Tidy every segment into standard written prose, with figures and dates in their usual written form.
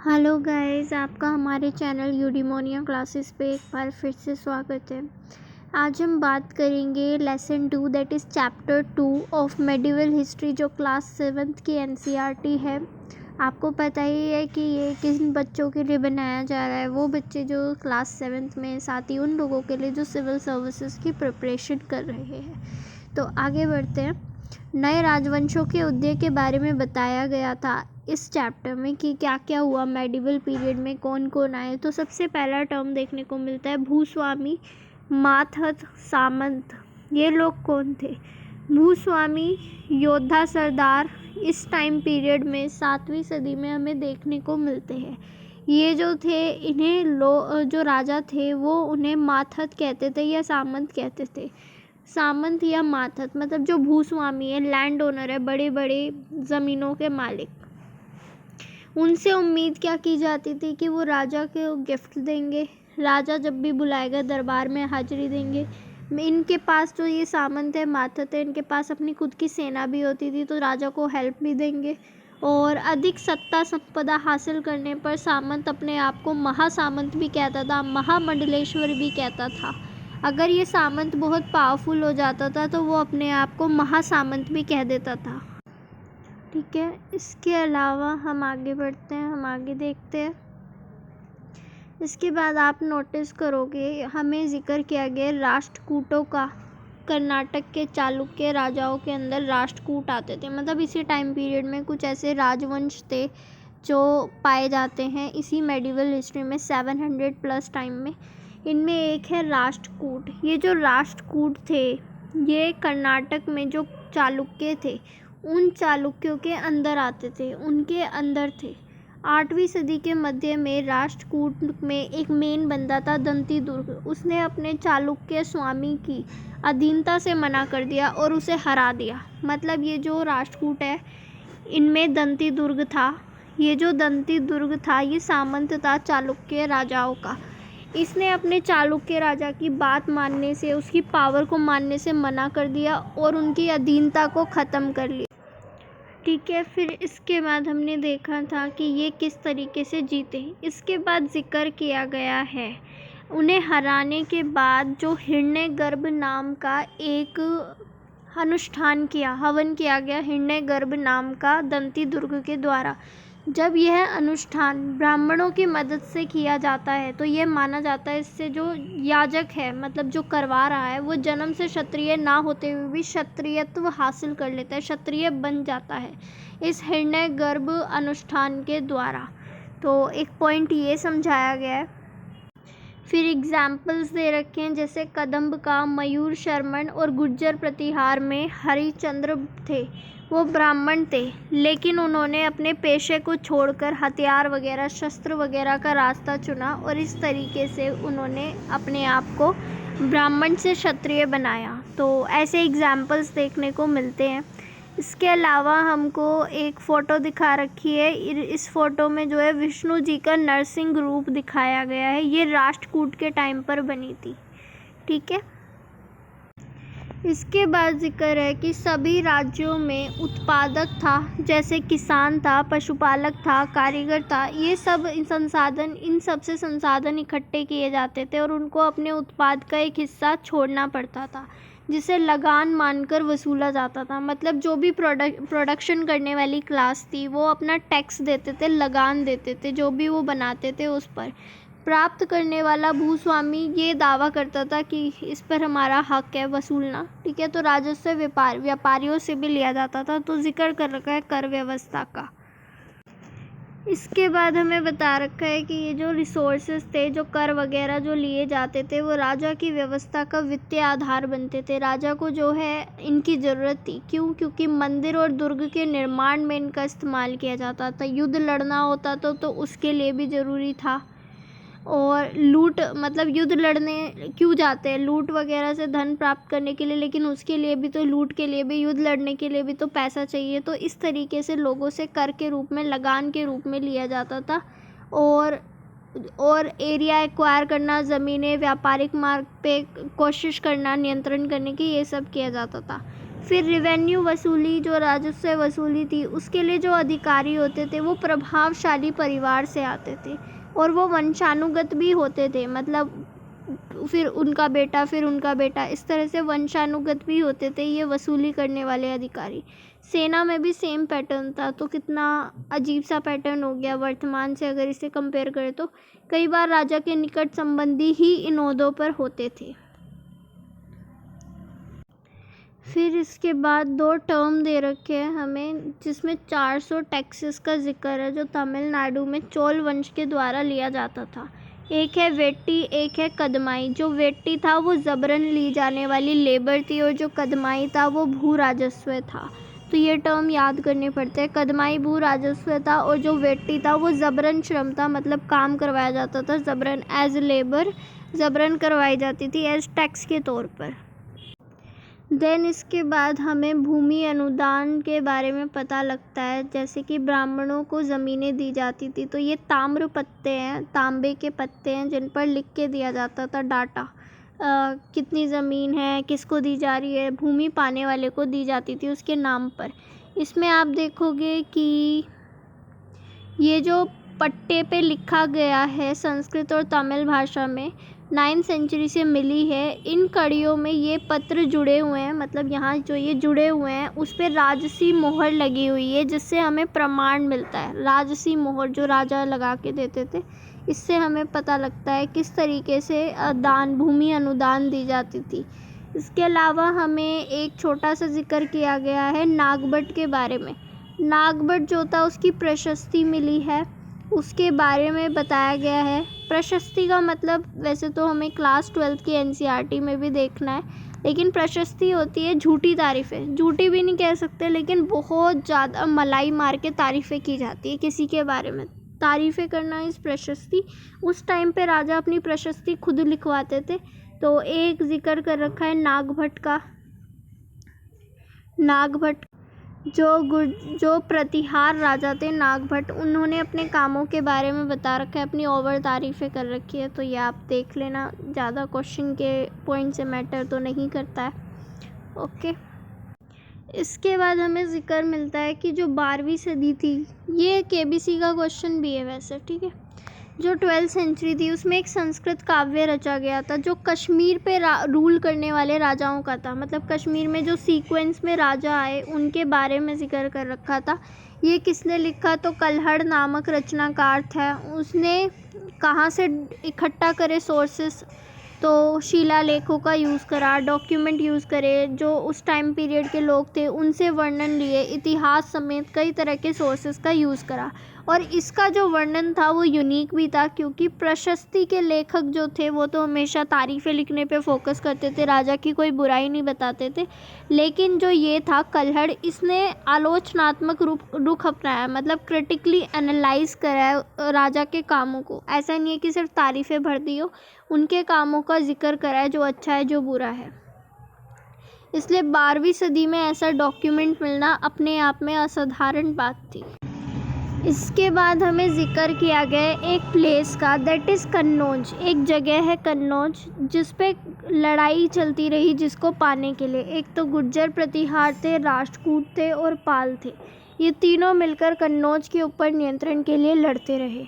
Hello guys, आपका हमारे channel यूडीमोनिया classes पे एक बार फिर से स्वागत है। आज हम बात करेंगे lesson 2 that is chapter 2 of medieval history जो क्लास 7th की एनसीईआरटी है। आपको पता ही है कि ये किन बच्चों के लिए बनाया जा रहा है, वो बच्चे जो क्लास 7th में, साथ ही उन लोगों के लिए जो सिविल सर्विसेज की प्रिपरेशन कर रहे हैं। तो आगे बढ़ते हैं। नए राजवंशों के उदय के बारे में बताया गया था इस चैप्टर में कि क्या क्या हुआ मेडिवल पीरियड में, कौन कौन आए। तो सबसे पहला टर्म देखने को मिलता है भूस्वामी, मातहत, सामंत। ये लोग कौन थे? भूस्वामी योद्धा सरदार इस टाइम पीरियड में 7वीं सदी में हमें देखने को मिलते हैं। ये जो थे, इन्हें जो राजा थे वो उन्हें मातहत कहते थे या सामंत कहते थे। सामंत या मातहत मतलब जो भूस्वामी है, लैंड ओनर है, बड़े बड़े ज़मीनों के मालिक। उनसे उम्मीद क्या की जाती थी कि वो राजा को गिफ्ट देंगे, राजा जब भी बुलाएगा दरबार में हाजिरी देंगे। इनके पास जो ये सामंत है, मातहत है, इनके पास अपनी खुद की सेना भी होती थी, तो राजा को हेल्प भी देंगे। और अधिक सत्ता संपदा हासिल करने पर सामंत अपने आप को महासामंत भी कहता था, महामंडलेश्वर भी कहता था। अगर ये सामंत बहुत पावरफुल हो जाता था तो वो अपने आप को महासामंत भी कह देता था। ठीक है, इसके अलावा हम आगे बढ़ते हैं, हम आगे देखते हैं। इसके बाद आप नोटिस करोगे हमें जिक्र किया गया राष्ट्रकूटों का। कर्नाटक के चालुक्य राजाओं के अंदर राष्ट्रकूट आते थे, मतलब इसी टाइम पीरियड में कुछ ऐसे राजवंश थे जो पाए जाते हैं इसी मेडिवल हिस्ट्री में 700 प्लस टाइम में। इनमें एक है राष्ट्रकूट। ये जो राष्ट्रकूट थे ये कर्नाटक में जो चालुक्य थे उन चालुक्यों के अंदर आते थे, उनके अंदर थे। 8वीं सदी के मध्य में राष्ट्रकूट में एक मेन बंदा था दंती दुर्ग। उसने अपने चालुक्य स्वामी की अधीनता से मना कर दिया और उसे हरा दिया। मतलब ये जो राष्ट्रकूट है इनमें दंती दुर्ग था। ये जो दंती दुर्ग था ये सामंत था चालुक्य राजाओं का। इसने अपने चालुक्य राजा की बात मानने से, उसकी पावर को मानने से मना कर दिया और उनकी अधीनता को ख़त्म कर लिया। ठीक है, फिर इसके बाद हमने देखा था कि ये किस तरीके से जीते। इसके बाद जिक्र किया गया है उन्हें हराने के बाद जो हिरण्यगर्भ नाम का एक अनुष्ठान किया, हवन किया गया हिरण्यगर्भ नाम का दंती दुर्ग के द्वारा। जब यह अनुष्ठान ब्राह्मणों की मदद से किया जाता है तो यह माना जाता है इससे जो याजक है, मतलब जो करवा रहा है, वो जन्म से क्षत्रिय ना होते हुए भी क्षत्रियत्व हासिल कर लेता है, क्षत्रिय बन जाता है इस हिरण्यगर्भ अनुष्ठान के द्वारा। तो एक पॉइंट ये समझाया गया है। फिर एग्जाम्पल्स दे रखे हैं जैसे कदम्ब का मयूर शर्मन और गुर्जर प्रतिहार में हरिश्चंद्र थे। वो ब्राह्मण थे लेकिन उन्होंने अपने पेशे को छोड़कर हथियार वगैरह, शस्त्र वगैरह का रास्ता चुना और इस तरीके से उन्होंने अपने आप को ब्राह्मण से क्षत्रिय बनाया। तो ऐसे एग्जाम्पल्स देखने को मिलते हैं। इसके अलावा हमको एक फ़ोटो दिखा रखी है। इस फ़ोटो में जो है विष्णु जी का नरसिंह रूप दिखाया गया है। ये राष्ट्रकूट के टाइम पर बनी थी। ठीक है, इसके बाद जिक्र है कि सभी राज्यों में उत्पादक था, जैसे किसान था, पशुपालक था, कारीगर था। ये सब संसाधन, इन सब से संसाधन इकट्ठे किए जाते थे और उनको अपने उत्पाद का एक हिस्सा छोड़ना पड़ता था जिसे लगान मानकर वसूला जाता था। मतलब जो भी प्रोडक्शन करने वाली क्लास थी वो अपना टैक्स देते थे, लगान देते थे, जो भी वो बनाते थे उस पर। प्राप्त करने वाला भूस्वामी ये दावा करता था कि इस पर हमारा हक है वसूलना। ठीक है, तो राजस्व व्यापारियों से भी लिया जाता था। तो जिक्र कर रखा है कर व्यवस्था का। इसके बाद हमें बता रखा है कि ये जो रिसोर्सेज थे, जो कर वगैरह जो लिए जाते थे, वो राजा की व्यवस्था का वित्तीय आधार बनते थे। राजा को जो है इनकी ज़रूरत थी। क्यों? क्योंकि मंदिर और दुर्ग के निर्माण में इनका इस्तेमाल किया जाता था। युद्ध लड़ना होता तो उसके लिए भी ज़रूरी था। और लूट, मतलब युद्ध लड़ने क्यों जाते हैं? लूट वगैरह से धन प्राप्त करने के लिए, लेकिन उसके लिए भी तो, लूट के लिए भी, युद्ध लड़ने के लिए भी तो पैसा चाहिए। तो इस तरीके से लोगों से कर के रूप में, लगान के रूप में लिया जाता था। और एरिया एक्वायर करना, ज़मीनें, व्यापारिक मार्ग पे कोशिश करना नियंत्रण करने की, ये सब किया जाता था। फिर रेवेन्यू वसूली, जो राजस्व वसूली थी, उसके लिए जो अधिकारी होते थे वो प्रभावशाली परिवार से आते थे और वो वंशानुगत भी होते थे, मतलब फिर उनका बेटा, फिर उनका बेटा, इस तरह से वंशानुगत भी होते थे ये वसूली करने वाले अधिकारी। सेना में भी सेम पैटर्न था, तो कितना अजीब सा पैटर्न हो गया वर्तमान से अगर इसे कंपेयर करें तो। कई बार राजा के निकट संबंधी ही इन ओहदों पर होते थे। फिर इसके बाद 2 टर्म दे रखे हैं हमें, जिसमें 400 टैक्सेस का जिक्र है जो तमिलनाडु में चोल वंश के द्वारा लिया जाता था। एक है वेट्टी, एक है कदमाई। जो वेट्टी था वो ज़बरन ली जाने वाली लेबर थी और जो कदमाई था वो भू राजस्व था। तो ये टर्म याद करने पड़ते हैं। कदमाई भू राजस्व था और जो वेट्टी था वो ज़बरन श्रम था, मतलब काम करवाया जाता था ज़बरन, एज लेबर ज़बरन करवाई जाती थी एज टैक्स के तौर पर। देन इसके बाद हमें भूमि अनुदान के बारे में पता लगता है, जैसे कि ब्राह्मणों को ज़मीनें दी जाती थी। तो ये ताम्र पत्ते हैं, तांबे के पत्ते हैं जिन पर लिख के दिया जाता था डाटा, कितनी ज़मीन है, किसको दी जा रही है, भूमि पाने वाले को दी जाती थी उसके नाम पर। इसमें आप देखोगे कि ये जो पट्टे पे लिखा गया है संस्कृत और तमिल भाषा में 9th सेंचुरी से मिली है। इन कड़ियों में ये पत्र जुड़े हुए हैं, मतलब यहाँ जो ये जुड़े हुए हैं उस पर राजसी मोहर लगी हुई है, जिससे हमें प्रमाण मिलता है। राजसी मोहर जो राजा लगा के देते थे, इससे हमें पता लगता है किस तरीके से दान, भूमि अनुदान दी जाती थी। इसके अलावा हमें एक छोटा सा जिक्र किया गया है नागभट्ट के बारे में। नागभट्ट जो था उसकी प्रशस्ति मिली है, उसके बारे में बताया गया है। प्रशस्ति का मतलब वैसे तो हमें क्लास 12th की NCERT में भी देखना है, लेकिन प्रशस्ति होती है झूठी तारीफ़ें, झूठी भी नहीं कह सकते, लेकिन बहुत ज़्यादा मलाई मार के तारीफ़ें की जाती है किसी के बारे में। तारीफ़ें करना इस प्रशस्ति। उस टाइम पे राजा अपनी प्रशस्ति खुद लिखवाते थे। तो एक जिक्र कर रखा है नागभट्ट का। नागभट्ट जो प्रतिहार राजा थे नागभट्ट, उन्होंने अपने कामों के बारे में बता रखा है, अपनी ओवर तारीफ़ें कर रखी है। तो ये आप देख लेना, ज़्यादा क्वेश्चन के पॉइंट से मैटर तो नहीं करता है। ओके, इसके बाद हमें जिक्र मिलता है कि जो 12वीं सदी थी, ये KBC का क्वेश्चन भी है वैसे, ठीक है। जो 12th सेंचुरी थी उसमें एक संस्कृत काव्य रचा गया था जो कश्मीर पे रूल करने वाले राजाओं का था, मतलब कश्मीर में जो सीक्वेंस में राजा आए उनके बारे में जिक्र कर रखा था। ये किसने लिखा? तो कल्हड़ नामक रचनाकार था। उसने कहाँ से इकट्ठा करे सोर्सेस? तो शिलालेखों का यूज़ करा, डॉक्यूमेंट यूज़ करे, जो उस टाइम पीरियड के लोग थे उनसे वर्णन लिए, इतिहास समेत कई तरह के सोर्सेस का यूज़ करा। और इसका जो वर्णन था वो यूनिक भी था, क्योंकि प्रशस्ति के लेखक जो थे वो तो हमेशा तारीफ़ें लिखने पे फोकस करते थे, राजा की कोई बुराई नहीं बताते थे। लेकिन जो ये था कल्हड़, इसने आलोचनात्मक रुख अपनाया, मतलब क्रिटिकली एनालाइज करा है राजा के कामों को। ऐसा नहीं है कि सिर्फ तारीफ़ें भर दी हो, उनके कामों का जिक्र करा है, जो अच्छा है जो बुरा है। इसलिए 12वीं सदी में ऐसा डॉक्यूमेंट मिलना अपने आप में असाधारण बात थी। इसके बाद हमें जिक्र किया गया है एक प्लेस का, दैट इज़ कन्नौज। एक जगह है कन्नौज जिस पे लड़ाई चलती रही जिसको पाने के लिए। एक तो गुर्जर प्रतिहार थे, राष्ट्रकूट थे और पाल थे। ये तीनों मिलकर कन्नौज के ऊपर नियंत्रण के लिए लड़ते रहे।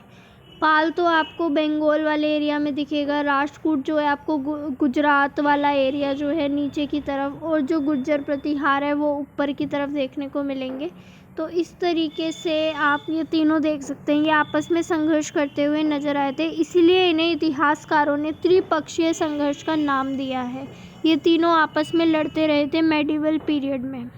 पाल तो आपको बंगाल वाले एरिया में दिखेगा, राष्ट्रकूट जो है आपको गुजरात वाला एरिया जो है नीचे की तरफ, और जो गुर्जर प्रतिहार है वो ऊपर की तरफ देखने को मिलेंगे। तो इस तरीके से आप ये तीनों देख सकते हैं, ये आपस में संघर्ष करते हुए नज़र आए थे, इसीलिए इन्हें इतिहासकारों ने त्रिपक्षीय संघर्ष का नाम दिया है। ये तीनों आपस में लड़ते रहे थे मेडिवल पीरियड में।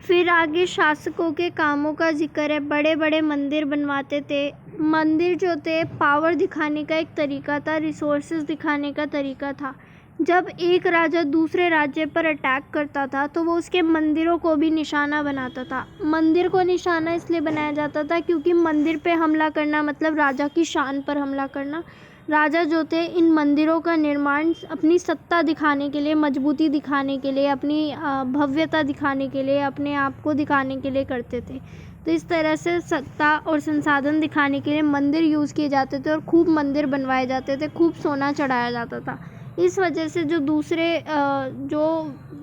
फिर आगे शासकों के कामों का जिक्र है। बड़े बड़े मंदिर बनवाते थे। मंदिर जो थे पावर दिखाने का एक तरीका था, रिसोर्सेज दिखाने का तरीका था। जब एक राजा दूसरे राज्य पर अटैक करता था तो वो उसके मंदिरों को भी निशाना बनाता था। मंदिर को निशाना इसलिए बनाया जाता था क्योंकि मंदिर पे हमला करना मतलब राजा की शान पर हमला करना। राजा जो थे इन मंदिरों का निर्माण अपनी सत्ता दिखाने के लिए, मजबूती दिखाने के लिए, अपनी भव्यता दिखाने के लिए, अपने आप को दिखाने के लिए करते थे। तो इस तरह से सत्ता और संसाधन दिखाने के लिए मंदिर यूज़ किए जाते थे और खूब मंदिर बनवाए जाते थे, खूब सोना चढ़ाया जाता था। इस वजह से जो दूसरे जो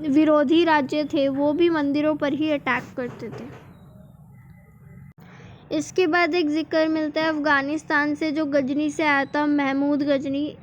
विरोधी राज्य थे वो भी मंदिरों पर ही अटैक करते थे। इसके बाद एक ज़िक्र मिलता है अफ़गानिस्तान से, जो गजनी से आया था, महमूद गजनी।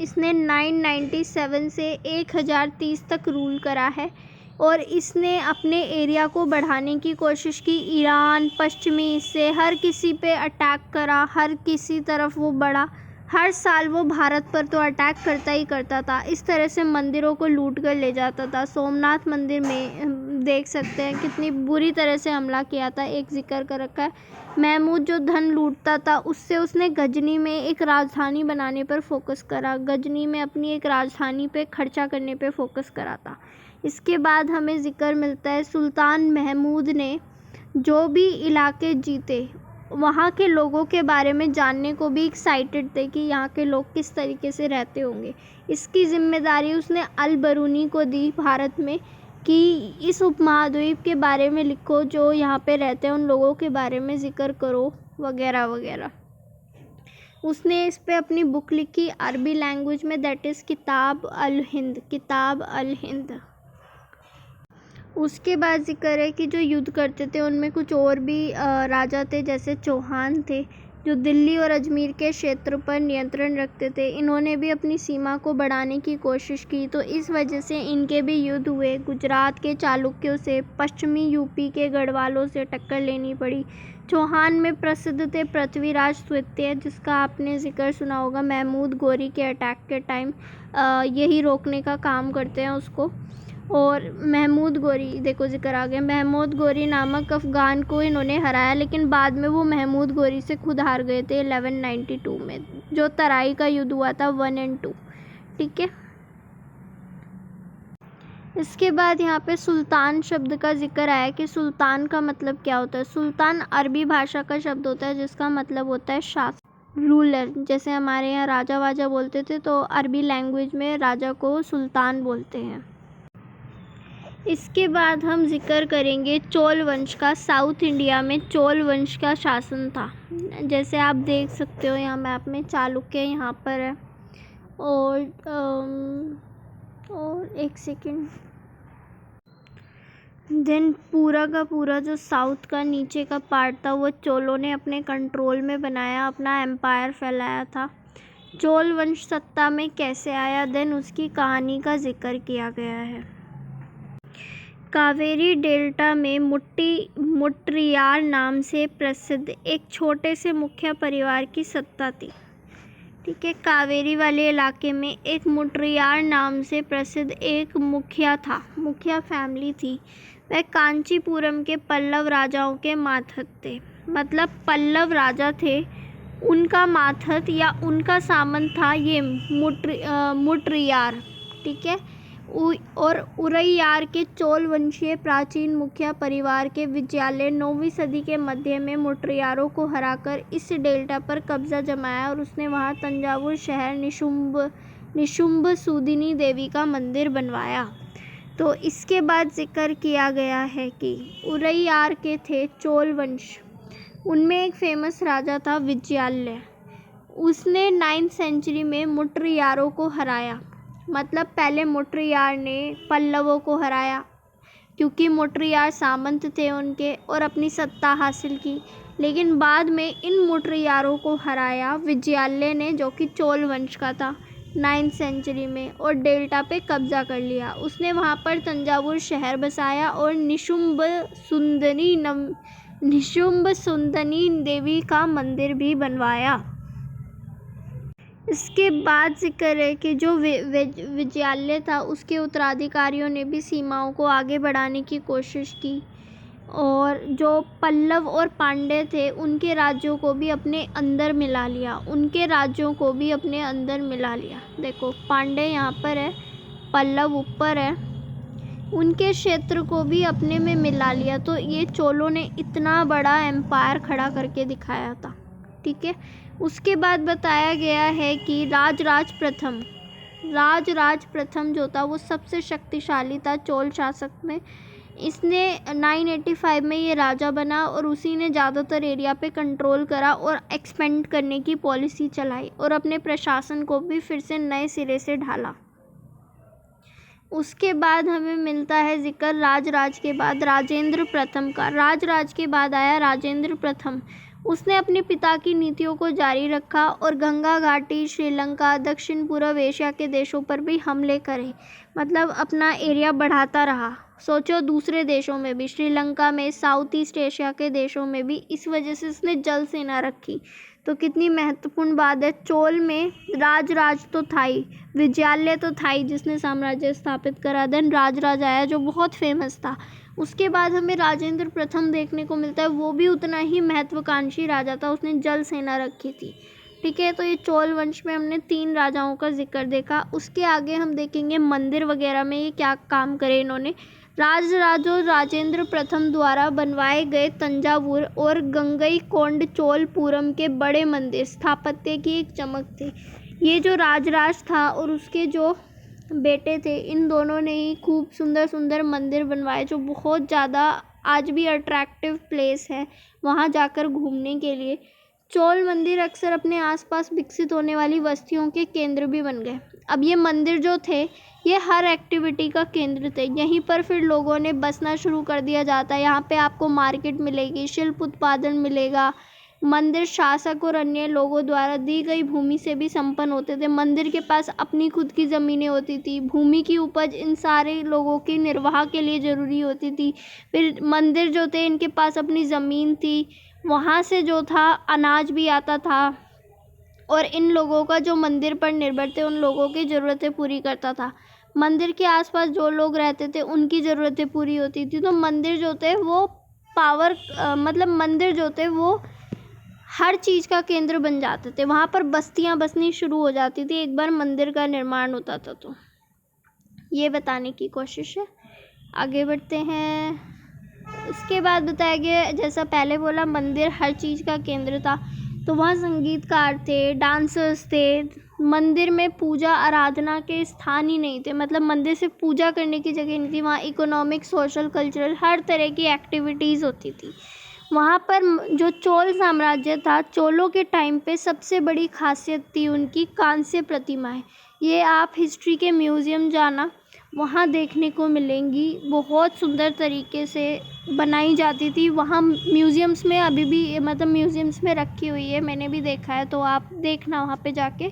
इसने 997 से 1030 तक रूल करा है और इसने अपने एरिया को बढ़ाने की कोशिश की। ईरान, पश्चिमी से हर किसी पे अटैक करा, हर किसी तरफ वो बढ़ा। हर साल वो भारत पर तो अटैक करता ही करता था। इस तरह से मंदिरों को लूट कर ले जाता था। सोमनाथ मंदिर में देख सकते हैं कितनी बुरी तरह से हमला किया था। एक जिक्र कर रखा है, महमूद जो धन लूटता था उससे उसने गजनी में एक राजधानी बनाने पर फोकस करा। गजनी में अपनी एक राजधानी पे खर्चा करने पे फोकस करा था। इसके बाद हमें ज़िक्र मिलता है सुल्तान महमूद ने जो भी इलाके जीते वहाँ के लोगों के बारे में जानने को भी एक्साइटेड थे कि यहाँ के लोग किस तरीके से रहते होंगे। इसकी ज़िम्मेदारी उसने अल बरूनी को दी भारत में कि इस उपमहाद्वीप के बारे में लिखो, जो यहाँ पे रहते हैं उन लोगों के बारे में ज़िक्र करो वगैरह वगैरह। उसने इस पे अपनी बुक लिखी अरबी लैंग्वेज में, दैट इज़ किताब अल हिंद। उसके बाद ज़िक्र है कि जो युद्ध करते थे उनमें कुछ और भी राजा थे, जैसे चौहान थे जो दिल्ली और अजमेर के क्षेत्र पर नियंत्रण रखते थे। इन्होंने भी अपनी सीमा को बढ़ाने की कोशिश की, तो इस वजह से इनके भी युद्ध हुए। गुजरात के चालुक्यों से, पश्चिमी यूपी के गढ़वालों से टक्कर लेनी पड़ी। चौहान में प्रसिद्ध थे पृथ्वीराज द्वितीय, जिसका आपने ज़िक्र सुना होगा। महमूद गोरी के अटैक के टाइम यही रोकने का काम करते हैं उसको। और महमूद गोरी, देखो ज़िक्र आ गया, महमूद गोरी नामक अफ़गान को इन्होंने हराया, लेकिन बाद में वो महमूद गोरी से खुद हार गए थे 1192 में, जो तराई का युद्ध हुआ था 1 और 2। ठीक है। इसके बाद यहाँ पे सुल्तान शब्द का ज़िक्र आया कि सुल्तान का मतलब क्या होता है। सुल्तान अरबी भाषा का शब्द होता है जिसका मतलब होता है शासक, रूलर। जैसे हमारे यहाँ राजा वाजा बोलते थे, तो अरबी लैंग्वेज में राजा को सुल्तान बोलते हैं। इसके बाद हम जिक्र करेंगे चोल वंश का। साउथ इंडिया में चोल वंश का शासन था। जैसे आप देख सकते हो यहाँ मैप में, चालुक्य यहाँ पर है। और एक सेकेंड, देन पूरा का पूरा जो साउथ का नीचे का पार्ट था वो चोलों ने अपने कंट्रोल में बनाया, अपना एम्पायर फैलाया था। चोल वंश सत्ता में कैसे आया, देन उसकी कहानी का जिक्र किया गया है। कावेरी डेल्टा में मुट्रियार नाम से प्रसिद्ध एक छोटे से मुखिया परिवार की सत्ता थी। ठीक है, कावेरी वाले इलाके में एक मुट्रियार नाम से प्रसिद्ध एक मुखिया था, मुखिया फैमिली थी। वह कांचीपुरम के पल्लव राजाओं के मातहत थे। मतलब पल्लव राजा थे, उनका मातहत या उनका सामंत था ये मुट्रियार। ठीक है। और उरैयार के चोल वंशीय प्राचीन मुखिया परिवार के विजयालय 9वीं सदी के मध्य में मुट्रियारों को हराकर इस डेल्टा पर कब्जा जमाया और उसने वहां तंजावुर शहर निशुंभ सूदिनी देवी का मंदिर बनवाया। तो इसके बाद जिक्र किया गया है कि उरैयार के थे चोल वंश, उनमें एक फेमस राजा था विजयालय। उसने 9th सेंचुरी में मुट्रियारों को हराया। मतलब पहले मुट्रियार ने पल्लवों को हराया क्योंकि मुट्रियार सामंत थे उनके, और अपनी सत्ता हासिल की। लेकिन बाद में इन मुट्रियारों को हराया विजयालय ने, जो कि चोल वंश का था, 9th सेंचुरी में, और डेल्टा पे कब्जा कर लिया। उसने वहाँ पर तंजावुर शहर बसाया और निशुंभ सुंदनी देवी का मंदिर भी बनवाया। इसके बाद जिक्र है कि जो विजयालय था उसके उत्तराधिकारियों ने भी सीमाओं को आगे बढ़ाने की कोशिश की, और जो पल्लव और पांड्य थे उनके राज्यों को भी अपने अंदर मिला लिया। देखो पांड्य यहाँ पर है, पल्लव ऊपर है, उनके क्षेत्र को भी अपने में मिला लिया। तो ये चोलों ने इतना बड़ा एम्पायर खड़ा करके दिखाया था। ठीक है। उसके बाद बताया गया है कि राजराज प्रथम जो था वो सबसे शक्तिशाली था चोल शासक में। इसने 985 में ये राजा बना और उसी ने ज़्यादातर एरिया पे कंट्रोल करा और एक्सपेंड करने की पॉलिसी चलाई और अपने प्रशासन को भी फिर से नए सिरे से ढाला। उसके बाद हमें मिलता है ज़िक्र राज के बाद राजेंद्र प्रथम का। राज के बाद आया राजेंद्र प्रथम। उसने अपने पिता की नीतियों को जारी रखा और गंगा घाटी, श्रीलंका, दक्षिण पूर्व एशिया के देशों पर भी हमले करे, मतलब अपना एरिया बढ़ाता रहा। सोचो दूसरे देशों में भी, श्रीलंका में, साउथ ईस्ट एशिया के देशों में भी, इस वजह से उसने जल सेना रखी। तो कितनी महत्वपूर्ण बात है। चोल में राज तो था ही, विजयालय तो था ही जिसने साम्राज्य स्थापित करा। देन राज आया जो बहुत फेमस था। उसके बाद हमें राजेंद्र प्रथम देखने को मिलता है, वो भी उतना ही महत्वाकांक्षी राजा था, उसने जल सेना रखी थी। ठीक है, तो ये चोल वंश में हमने 3 राजाओं का जिक्र देखा। उसके आगे हम देखेंगे मंदिर वगैरह में ये क्या काम करे इन्होंने। राजेंद्र प्रथम द्वारा बनवाए गए तंजावुर और गंगईकोंड चोलपुरम के बड़े मंदिर स्थापत्य की एक चमक थे। ये जो राज था और उसके जो बेटे थे, इन दोनों ने ही खूब सुंदर सुंदर मंदिर बनवाए जो बहुत ज़्यादा आज भी अट्रैक्टिव प्लेस है वहाँ जाकर घूमने के लिए। चोल मंदिर अक्सर अपने आसपास विकसित होने वाली बस्तियों के केंद्र भी बन गए। अब ये मंदिर जो थे ये हर एक्टिविटी का केंद्र थे। यहीं पर फिर लोगों ने बसना शुरू कर दिया जाता है। यहाँ पे आपको मार्केट मिलेगी, शिल्प उत्पादन मिलेगा। मंदिर शासक और अन्य लोगों द्वारा दी गई भूमि से भी संपन्न होते थे। मंदिर के पास अपनी खुद की ज़मीनें होती थी। भूमि की उपज इन सारे लोगों की निर्वाह के लिए ज़रूरी होती थी। फिर मंदिर जो थे इनके पास अपनी ज़मीन थी, वहाँ से जो था अनाज भी आता था और इन लोगों का जो मंदिर पर निर्भर थे उन लोगों की ज़रूरतें पूरी करता था। मंदिर के आसपास जो लोग रहते थे उनकी ज़रूरतें पूरी होती थी। तो मंदिर जो थे वो मंदिर जो थे वो हर चीज़ का केंद्र बन जाते थे। वहाँ पर बस्तियाँ बसनी शुरू हो जाती थी एक बार मंदिर का निर्माण होता था। तो ये बताने की कोशिश है। आगे बढ़ते हैं। उसके बाद बताया गया, जैसा पहले बोला मंदिर हर चीज़ का केंद्र था, तो वहाँ संगीतकार थे, डांसर्स थे। मंदिर में पूजा आराधना के स्थान ही नहीं थे, मतलब मंदिर सिर्फ पूजा करने की जगह नहीं थी। वहाँ इकोनॉमिक, सोशल, कल्चरल हर तरह की एक्टिविटीज़ होती थी। वहाँ पर जो चोल साम्राज्य था, चोलों के टाइम पे सबसे बड़ी खासियत थी उनकी कांस्य प्रतिमाएं। ये आप हिस्ट्री के म्यूज़ियम जाना, वहाँ देखने को मिलेंगी। बहुत सुंदर तरीके से बनाई जाती थी। वहाँ म्यूज़ियम्स में अभी भी, मतलब म्यूज़ियम्स में रखी हुई है, मैंने भी देखा है। तो आप देखना वहाँ पे जाके।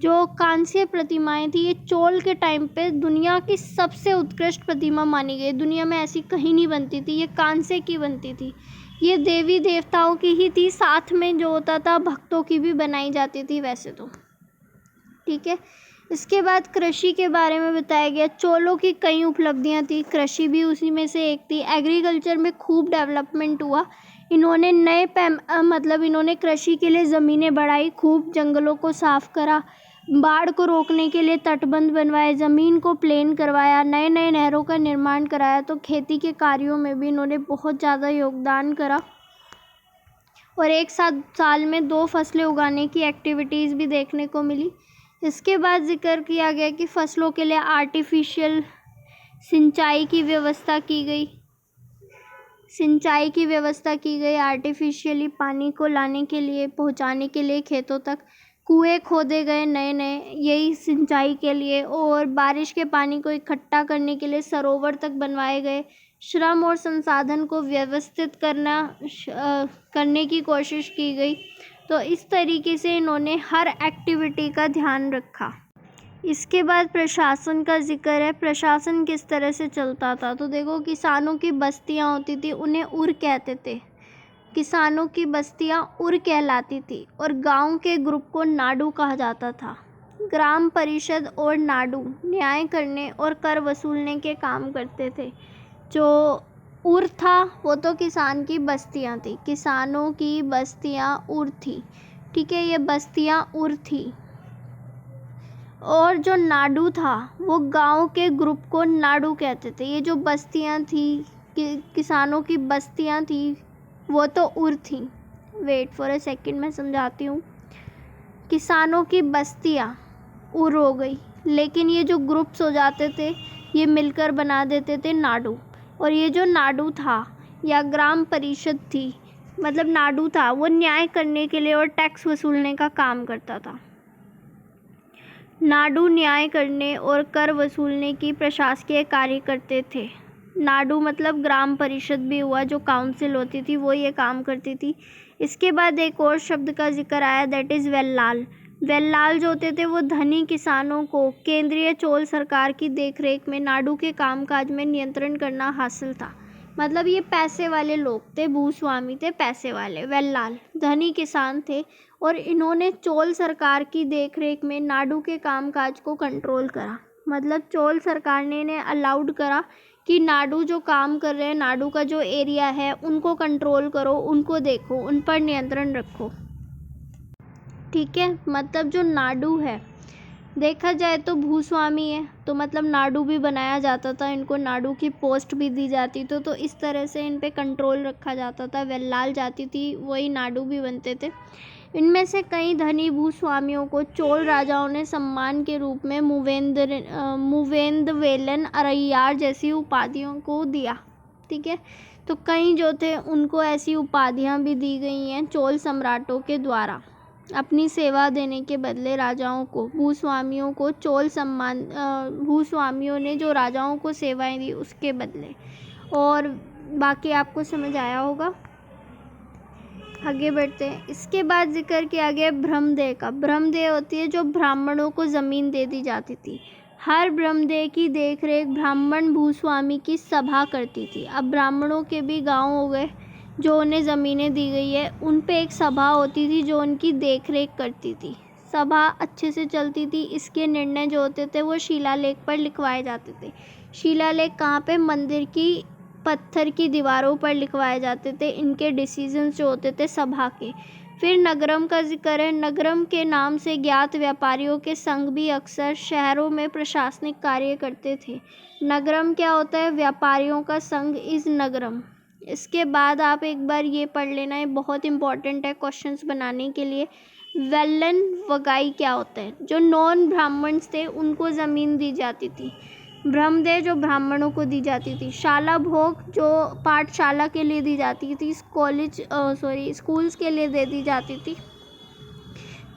जो कांस्य प्रतिमाएं थी ये चोल के टाइम पे दुनिया की सबसे उत्कृष्ट प्रतिमा मानी गई। दुनिया में ऐसी कहीं नहीं बनती थी, ये कांस्य की बनती थी। ये देवी देवताओं की ही थी, साथ में जो होता था भक्तों की भी बनाई जाती थी वैसे तो। ठीक है, इसके बाद कृषि के बारे में बताया गया। चोलों की कई उपलब्धियां थी, कृषि भी उसी में से एक थी। एग्रीकल्चर में खूब डेवलपमेंट हुआ। इन्होंने इन्होंने कृषि के लिए ज़मीनें बढ़ाई, खूब जंगलों को साफ करा, बाढ़ को रोकने के लिए तटबंध बनवाए, ज़मीन को प्लेन करवाया, नए नए नहरों का निर्माण कराया। तो खेती के कार्यों में भी इन्होंने बहुत ज़्यादा योगदान करा और एक साल में 2 फसलें उगाने की एक्टिविटीज़ भी देखने को मिली। इसके बाद जिक्र किया गया कि फसलों के लिए आर्टिफिशियल सिंचाई की व्यवस्था की गई। आर्टिफिशियली पानी को लाने के लिए, पहुंचाने के लिए खेतों तक कुएं खोदे गए नए यही सिंचाई के लिए, और बारिश के पानी को इकट्ठा करने के लिए सरोवर तक बनवाए गए। श्रम और संसाधन को व्यवस्थित करने की कोशिश की गई। तो इस तरीके से इन्होंने हर एक्टिविटी का ध्यान रखा। इसके बाद प्रशासन का जिक्र है। प्रशासन किस तरह से चलता था, तो देखो किसानों की बस्तियां होती थी, उन्हें उर कहते थे। किसानों की बस्तियां उर कहलाती थी और गांव के ग्रुप को नाडू कहा जाता था। ग्राम परिषद और नाडू न्याय करने और कर वसूलने के काम करते थे। जो उर था वो तो किसान की बस्तियां थी, किसानों की बस्तियां उर थी। ठीक है, ये बस्तियां उर थी। और जो नाडू था वो गांव के ग्रुप को नाडू कहते थे। ये जो बस्तियां थी, किसानों की बस्तियां थी, वो तो उर थी। वेट फॉर अ सेकंड, मैं समझाती हूँ। किसानों की बस्तियां उर हो गई, लेकिन ये जो ग्रुप्स हो जाते थे ये मिलकर बना देते थे नाडू। और ये जो नाडू था या ग्राम परिषद थी, मतलब नाडू था, वो न्याय करने के लिए और टैक्स वसूलने का काम करता था। नाडू न्याय करने और कर वसूलने की प्रशासकीय कार्य करते थे। नाडू मतलब ग्राम परिषद भी हुआ, जो काउंसिल होती थी वो ये काम करती थी। इसके बाद एक और शब्द का जिक्र आया, दैट इज़ वेल्लाल। वेल्लाल जो होते थे वो धनी किसानों को केंद्रीय चोल सरकार की देखरेख में नाडू के कामकाज में नियंत्रण करना हासिल था। मतलब ये पैसे वाले लोग थे, भूस्वामी थे, पैसे वाले। वेल्लाल धनी किसान थे और इन्होंने चोल सरकार की देखरेख में नाडू के कामकाज को कंट्रोल करा। मतलब चोल सरकार ने इन्हें अलाउड करा कि नाडू जो काम कर रहे हैं, नाडू का जो एरिया है उनको कंट्रोल करो, उनको देखो, उन पर नियंत्रण रखो। ठीक है, मतलब जो नाडू है देखा जाए तो भूस्वामी है, तो मतलब नाडू भी बनाया जाता था, इनको नाडू की पोस्ट भी दी जाती तो इस तरह से इन पे कंट्रोल रखा जाता था। वेल्लाल जाती थी वही नाडू भी बनते थे। इनमें से कई धनी भूस्वामियों को चोल राजाओं ने सम्मान के रूप में मूवेंदवेलन अरैयार जैसी उपाधियों को दिया। ठीक है, तो कई जो थे उनको ऐसी उपाधियां भी दी गई हैं चोल सम्राटों के द्वारा अपनी सेवा देने के बदले। राजाओं को, भूस्वामियों को भूस्वामियों ने जो राजाओं को सेवाएं दी उसके बदले। और बाकी आपको समझ आया होगा। आगे बढ़ते हैं। इसके बाद जिक्र किया गया ब्रह्मदेव का। ब्रह्मदेव होती है जो ब्राह्मणों को ज़मीन दे दी जाती थी। हर ब्रह्मदेव की देखरेख ब्राह्मण भूस्वामी की सभा करती थी। अब ब्राह्मणों के भी गांव हो गए जो उन्हें ज़मीनें दी गई है, उन पे एक सभा होती थी जो उनकी देखरेख करती थी। सभा अच्छे से चलती थी। इसके निर्णय जो होते थे वो शिलालेख पर लिखवाए जाते थे। शिलालेख कहाँ पे? मंदिर की पत्थर की दीवारों पर लिखवाए जाते थे इनके डिसीजंस जो होते थे सभा के। फिर नगरम का जिक्र है। नगरम के नाम से ज्ञात व्यापारियों के संघ भी अक्सर शहरों में प्रशासनिक कार्य करते थे। नगरम क्या होता है? व्यापारियों का संघ इज़ नगरम। इसके बाद आप एक बार ये पढ़ लेना, ये बहुत इंपॉर्टेंट है क्वेश्चंस बनाने के लिए। वेलन वगाई क्या होता है? जो नॉन ब्राह्मण्स थे उनको ज़मीन दी जाती थी। ब्रह्मदेव जो ब्राह्मणों को दी जाती थी। शाला भोग जो पाठशाला के लिए दी जाती थी, स्कूल्स के लिए दे दी जाती थी।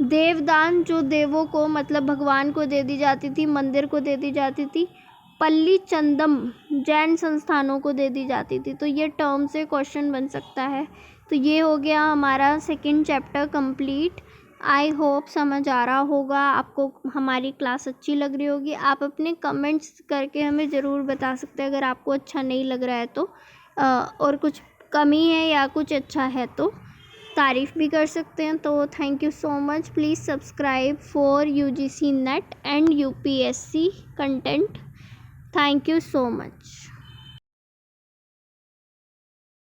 देवदान जो देवों को मतलब भगवान को दे दी जाती थी, मंदिर को दे दी जाती थी। पल्ली चंदम जैन संस्थानों को दे दी जाती थी। तो ये टर्म से क्वेश्चन बन सकता है। तो ये हो गया हमारा second chapter complete. I hope समझ आ रहा होगा आपको, हमारी क्लास अच्छी लग रही होगी। आप अपने कमेंट्स करके हमें ज़रूर बता सकते हैं अगर आपको अच्छा नहीं लग रहा है तो, और कुछ कमी है या कुछ अच्छा है तो तारीफ़ भी कर सकते हैं। तो thank you so much. Please subscribe for UGC net and UPSC content. Thank you so much.